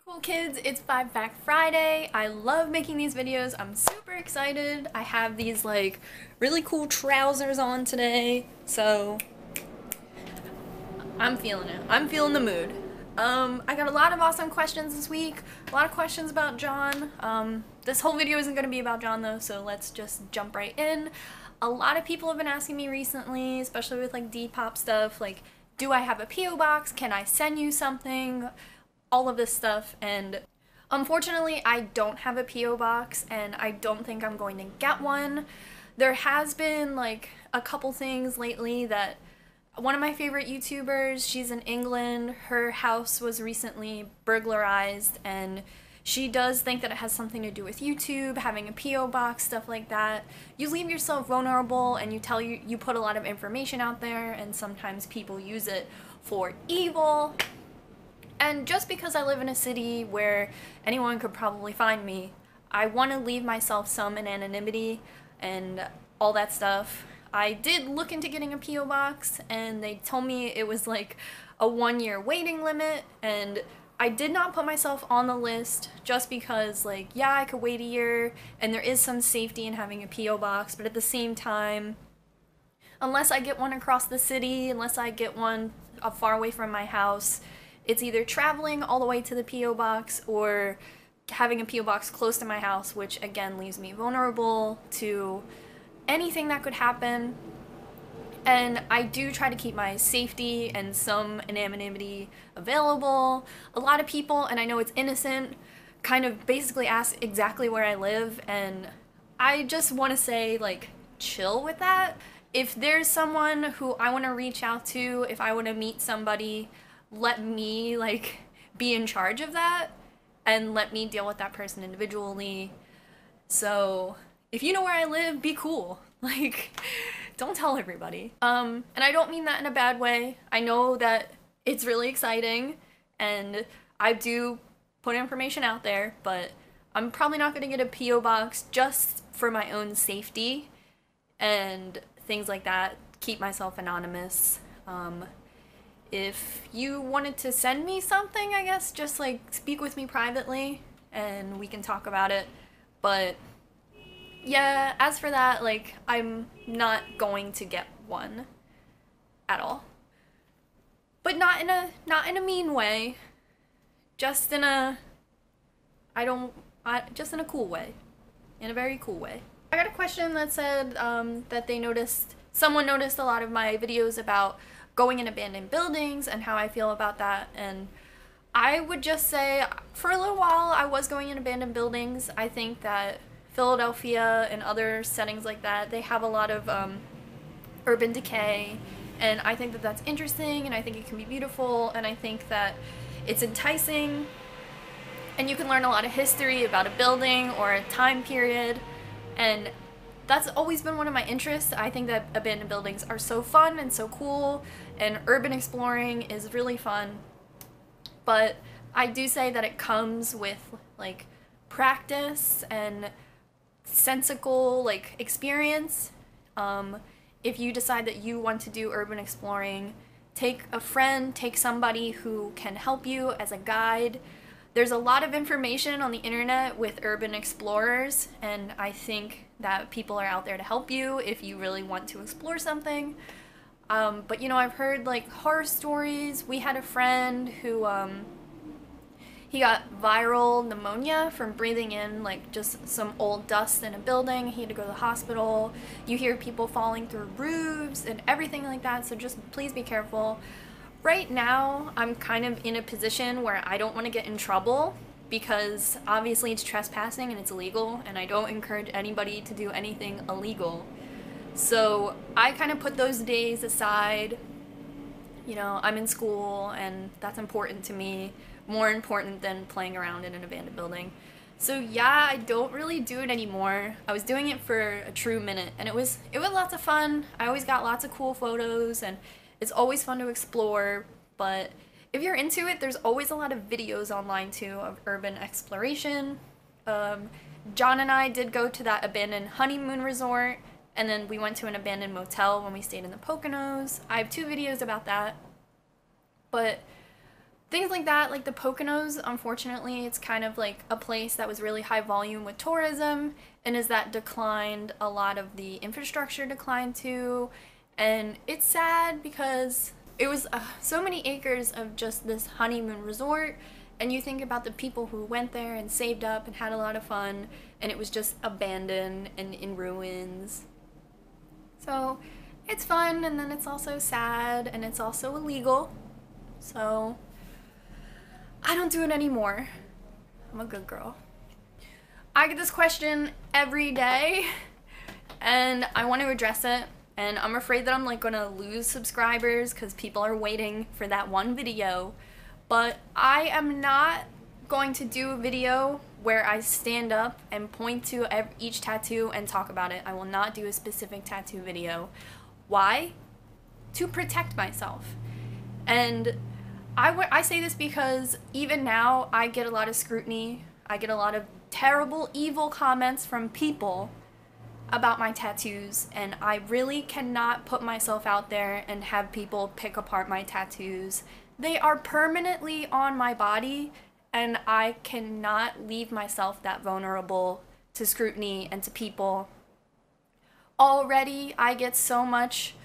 Cool kids, it's Fact Friday. I love making these videos. I'm super excited. I have these like really cool trousers on today, so I'm feeling it. I'm feeling the mood. I got a lot of awesome questions this week. A lot of questions about John. This whole video isn't going to be about John though, so let's just jump right in. A lot of people have been asking me recently, especially with like Depop stuff, like, do I have a P.O. box? Can I send you something? All of this stuff, and unfortunately I don't have a P.O. box and I don't think I'm going to get one. There has been like a couple things lately that one of my favorite YouTubers, she's in England, her house was recently burglarized, and she does think that it has something to do with YouTube, having a P.O. box, stuff like that. You leave yourself vulnerable and you put a lot of information out there, and sometimes people use it for evil. And just because I live in a city where anyone could probably find me, I want to leave myself some anonymity and all that stuff. I did look into getting a P.O. box, and they told me it was like a 1-year waiting limit, and I did not put myself on the list just because, like, yeah, I could wait a year, and there is some safety in having a P.O. box, but at the same time, unless I get one across the city, unless I get one far away from my house, it's either traveling all the way to the P.O. box or having a P.O. box close to my house, which again leaves me vulnerable to anything that could happen. And I do try to keep my safety and some anonymity available. A lot of people, and I know it's innocent, kind of basically ask exactly where I live, and I just want to say, like, chill with that. If there's someone who I want to reach out to, if I want to meet somebody, let me, like, be in charge of that and let me deal with that person individually. So if you know where I live, be cool. Like, don't tell everybody. And I don't mean that in a bad way. I know that it's really exciting and I do put information out there, but I'm probably not gonna get a P.O. box just for my own safety and things like that. Keep myself anonymous. If you wanted to send me something, I guess just like speak with me privately and we can talk about it. But yeah, as for that, like, I'm not going to get one at all. But not in a mean way. Just in a just in a cool way. In a very cool way. I got a question that said that someone noticed a lot of my videos about going in abandoned buildings and how I feel about that, and I would just say for a little while I was going in abandoned buildings. I think that Philadelphia and other settings like that, they have a lot of urban decay, and I think that that's interesting, and I think it can be beautiful, and I think that it's enticing, and you can learn a lot of history about a building or a time period, and that's always been one of my interests. I think that abandoned buildings are so fun and so cool, and urban exploring is really fun. But I do say that it comes with, like, practice and sensical, like, experience. If you decide that you want to do urban exploring, take a friend, take somebody who can help you as a guide. There's a lot of information on the internet with urban explorers, and I think that people are out there to help you if you really want to explore something. But you know, I've heard like horror stories. We had a friend who he got viral pneumonia from breathing in like just some old dust in a building. He had to go to the hospital. You hear people falling through roofs and everything like that, so just please be careful. Right now, I'm kind of in a position where I don't want to get in trouble because obviously it's trespassing and it's illegal, and I don't encourage anybody to do anything illegal. So I kind of put those days aside. You know, I'm in school and that's important to me, more important than playing around in an abandoned building. So yeah, I don't really do it anymore. I was doing it for a true minute, and it was lots of fun. I always got lots of cool photos, and it's always fun to explore. But if you're into it, there's always a lot of videos online too of urban exploration. John and I did go to that abandoned honeymoon resort, and then we went to an abandoned motel when we stayed in the Poconos. I have 2 videos about that. But things like that, like the Poconos, unfortunately, it's kind of like a place that was really high volume with tourism, and as that declined, a lot of the infrastructure declined too, and it's sad because it was so many acres of just this honeymoon resort, and you think about the people who went there and saved up and had a lot of fun, and it was just abandoned and in ruins. So it's fun, and then it's also sad, and it's also illegal, so I don't do it anymore. I'm a good girl. I get this question every day, and I want to address it, and I'm afraid that I'm like gonna lose subscribers because people are waiting for that one video, but I am not going to do a video where I stand up and point to each tattoo and talk about it. I will not do a specific tattoo video. Why? To protect myself. And I say this because even now I get a lot of scrutiny. I get a lot of terrible, evil comments from people about my tattoos, and I really cannot put myself out there and have people pick apart my tattoos. They are permanently on my body, and I cannot leave myself that vulnerable to scrutiny and to people. Already, I get so much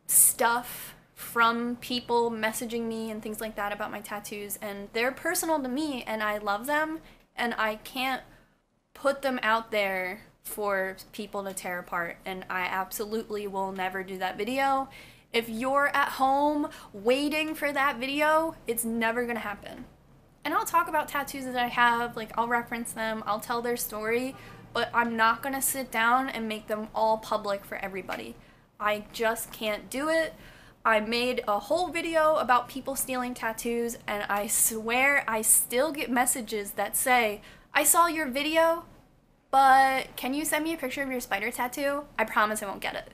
stuff from people messaging me and things like that about my tattoos, and they're personal to me, and I love them, and I can't put them out there for people to tear apart, and I absolutely will never do that video. If you're at home waiting for that video, it's never gonna happen. And I'll talk about tattoos that I have, like I'll reference them, I'll tell their story, but I'm not gonna sit down and make them all public for everybody. I just can't do it. I made a whole video about people stealing tattoos, and I swear I still get messages that say, I saw your video, but can you send me a picture of your spider tattoo? I promise I won't get it.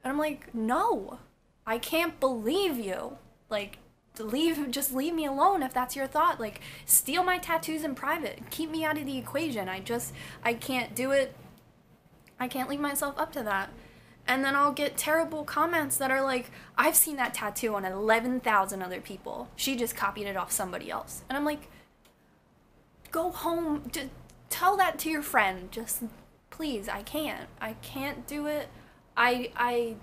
And I'm like, no, I can't believe you. Like, just leave me alone if that's your thought. Like, steal my tattoos in private. Keep me out of the equation. I can't do it. I can't leave myself up to that. And then I'll get terrible comments that are like, I've seen that tattoo on 11,000 other people. She just copied it off somebody else. And I'm like, go home, just tell that to your friend. Just, please, I can't do it. I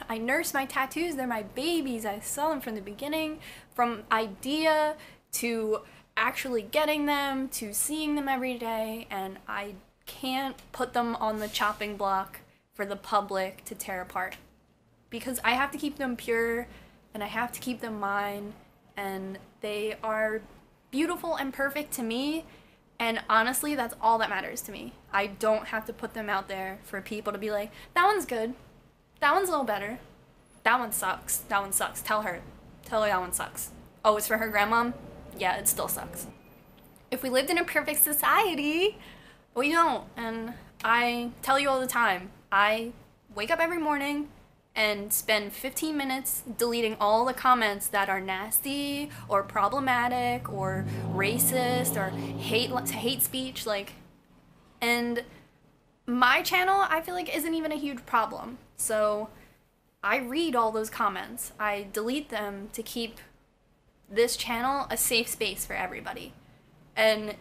nurse my tattoos, they're my babies. I saw them from the beginning, from idea to actually getting them, to seeing them every day, and I can't put them on the chopping block for the public to tear apart, because I have to keep them pure, and I have to keep them mine, and they are beautiful and perfect to me, and honestly, that's all that matters to me. I don't have to put them out there for people to be like, that one's good, that one's a little better, that one sucks, that one sucks, tell her that one sucks. Oh, it's for her grandmom? Yeah, it still sucks. If we lived in a perfect society, we don't, and I tell you all the time, I wake up every morning and spend 15 minutes deleting all the comments that are nasty or problematic or racist or hate speech, like, and my channel, I feel like, isn't even a huge problem. So I read all those comments. I delete them to keep this channel a safe space for everybody. And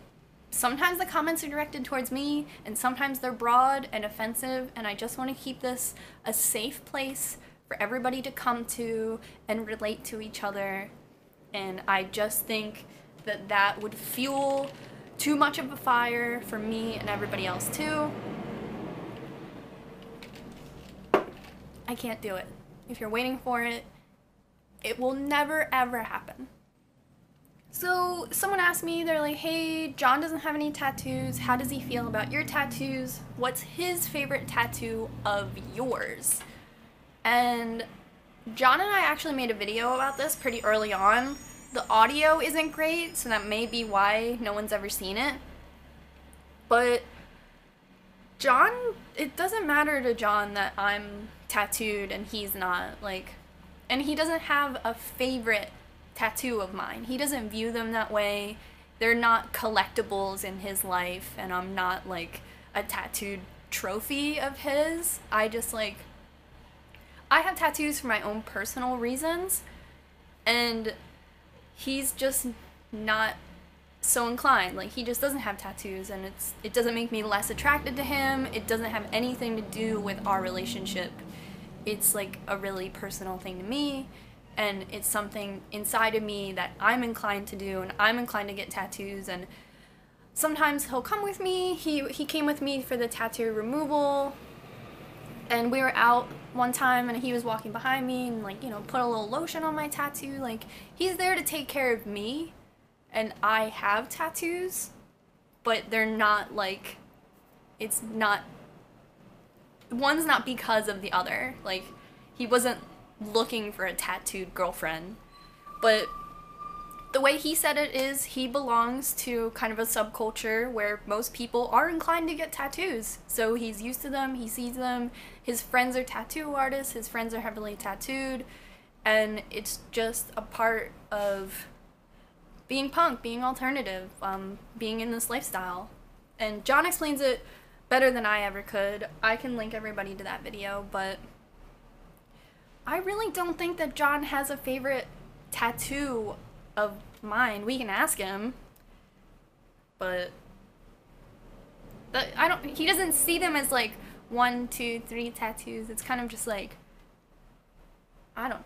sometimes the comments are directed towards me, and sometimes they're broad and offensive, and I just want to keep this a safe place for everybody to come to and relate to each other. And I just think that that would fuel too much of a fire for me and everybody else too. I can't do it. If you're waiting for it, it will never ever happen. So someone asked me, they're like, hey, John doesn't have any tattoos. How does he feel about your tattoos? What's his favorite tattoo of yours? And John and I actually made a video about this pretty early on. The audio isn't great, so that may be why no one's ever seen it. But John, it doesn't matter to John that I'm tattooed and he's not, like, and he doesn't have a favorite tattoo of mine. He doesn't view them that way. They're not collectibles in his life, and I'm not like a tattooed trophy of his. I just like, I have tattoos for my own personal reasons, and he's just not so inclined. Like, he just doesn't have tattoos, and it doesn't make me less attracted to him. It doesn't have anything to do with our relationship. It's like a really personal thing to me, and it's something inside of me that I'm inclined to do, and I'm inclined to get tattoos. And sometimes he'll come with me. He came with me for the tattoo removal, and we were out one time, and he was walking behind me and, like, you know, put a little lotion on my tattoo. Like, he's there to take care of me, and I have tattoos, but they're not, like, it's not, one's not because of the other. Like, he wasn't looking for a tattooed girlfriend, but the way he said it is he belongs to kind of a subculture where most people are inclined to get tattoos. So he's used to them, he sees them, his friends are tattoo artists, his friends are heavily tattooed, and it's just a part of being punk, being alternative, being in this lifestyle. And John explains it better than I ever could. I can link everybody to that video, but I really don't think that John has a favorite tattoo of mine. We can ask him, but he doesn't see them as like 1, 2, 3 tattoos. It's kind of just like, I don't.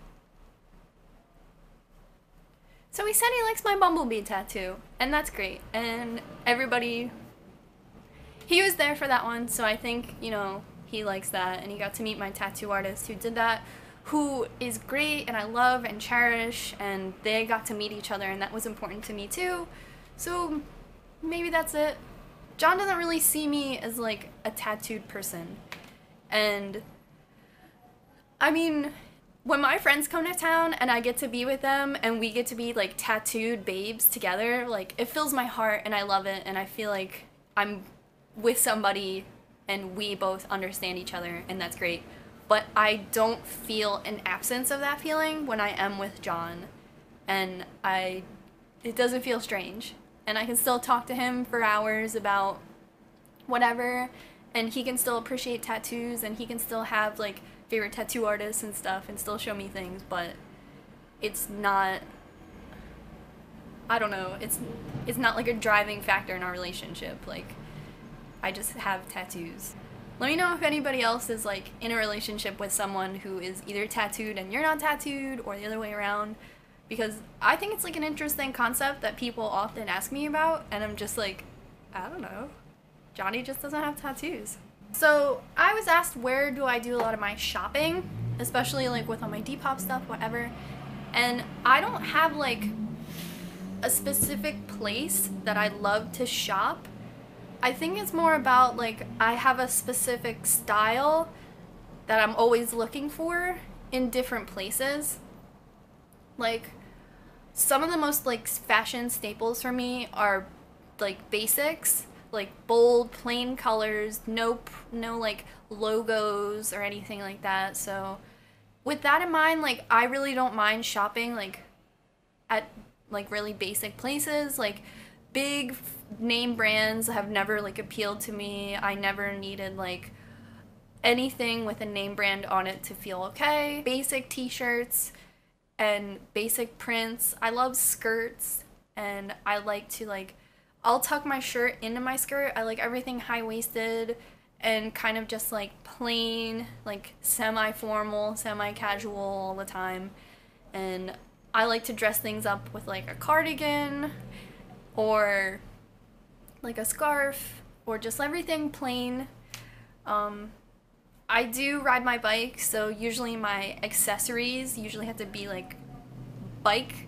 So he said he likes my bumblebee tattoo, and that's great. And everybody, he was there for that one, so I think, you know, he likes that, and he got to meet my tattoo artist who did that, who is great and I love and cherish, and they got to meet each other, and that was important to me too. So maybe that's it. John doesn't really see me as like a tattooed person, and I mean, when my friends come to town and I get to be with them and we get to be like tattooed babes together, like, it fills my heart and I love it, and I feel like I'm with somebody and we both understand each other, and that's great. But I don't feel an absence of that feeling when I am with John, and it doesn't feel strange, and I can still talk to him for hours about whatever, and he can still appreciate tattoos, and he can still have like favorite tattoo artists and stuff and still show me things, but it's not, I don't know, it's not like a driving factor in our relationship. Like, I just have tattoos. Let me know if anybody else is like in a relationship with someone who is either tattooed and you're not tattooed, or the other way around, because I think it's like an interesting concept that people often ask me about, and I'm just like, I don't know, Johnny just doesn't have tattoos. So I was asked where do I do a lot of my shopping, especially like with all my Depop stuff, whatever, and I don't have like a specific place that I love to shop. I think it's more about like I have a specific style that I'm always looking for in different places. Like, some of the most like fashion staples for me are like basics, like bold, plain colors, no like logos or anything like that. So with that in mind, like, I really don't mind shopping like at like really basic places. Like, big name brands have never like appealed to me. I never needed like anything with a name brand on it to feel okay. Basic t-shirts and basic prints. I love skirts, and I like to like, I'll tuck my shirt into my skirt. I like everything high-waisted and kind of just like plain, like semi-formal, semi-casual all the time. And I like to dress things up with like a cardigan or like a scarf, or just everything plain. I do ride my bike, so usually my accessories usually have to be like bike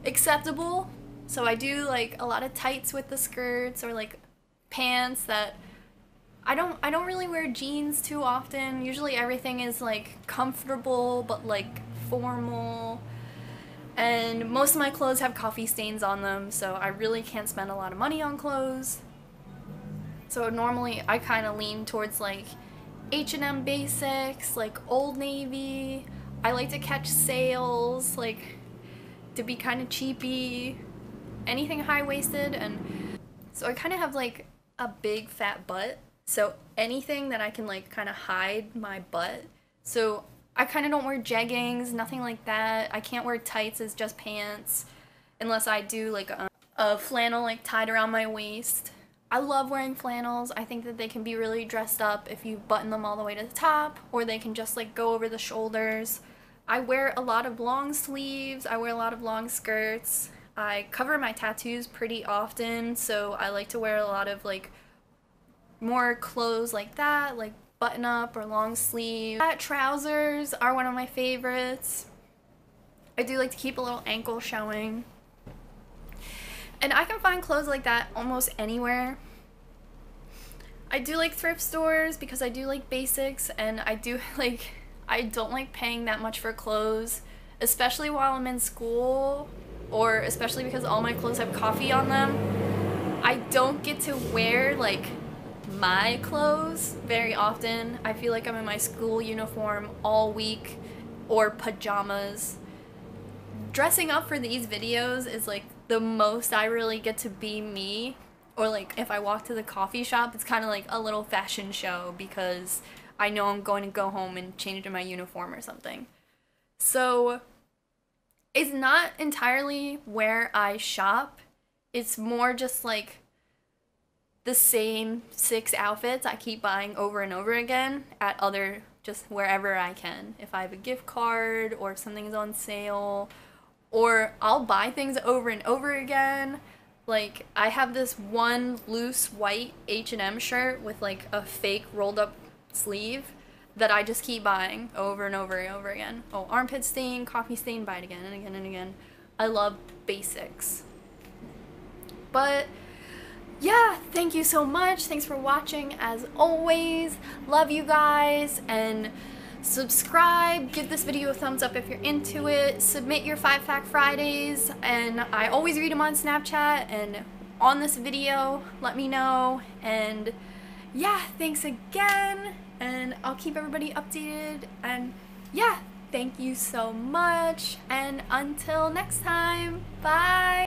acceptable. So I do like a lot of tights with the skirts, or like pants that I don't really wear jeans too often. Usually everything is like comfortable but like formal. And most of my clothes have coffee stains on them, so I really can't spend a lot of money on clothes. So normally I kind of lean towards like H&M basics, like Old Navy. I like to catch sales, like to be kind of cheapy, anything high-waisted. And so I kind of have like a big fat butt, so anything that I can like kind of hide my butt. So I kind of don't wear jeggings, nothing like that. I can't wear tights as just pants. unless I do like a flannel like tied around my waist. I love wearing flannels. I think that they can be really dressed up if you button them all the way to the top, or they can just like go over the shoulders. I wear a lot of long sleeves. I wear a lot of long skirts. I cover my tattoos pretty often, so I like to wear a lot of like more clothes like that, like button up or long sleeve. Trousers are one of my favorites. I do like to keep a little ankle showing. And I can find clothes like that almost anywhere. I do like thrift stores because I do like basics, and I don't like paying that much for clothes, especially while I'm in school, or especially because all my clothes have coffee on them. I don't get to wear like my clothes very often. I feel like I'm in my school uniform all week, or pajamas. Dressing up for these videos is like the most I really get to be me, or like if I walk to the coffee shop, it's kind of like a little fashion show because I know I'm going to go home and change into my uniform or something. So it's not entirely where I shop. It's more just like the same 6 outfits I keep buying over and over again at just wherever I can. If I have a gift card or if something's on sale, or I'll buy things over and over again. Like I have this one loose white H&M shirt with like a fake rolled up sleeve that I just keep buying over and over and over again. Oh, armpit stain, coffee stain, buy it again and again and again. I love basics. But yeah, thank you so much. Thanks for watching as always. Love you guys, and subscribe, give this video a thumbs up if you're into it, submit your 5 Fact Fridays, and I always read them on Snapchat and on this video, let me know. And yeah, thanks again, and I'll keep everybody updated, and yeah, thank you so much, and until next time, bye!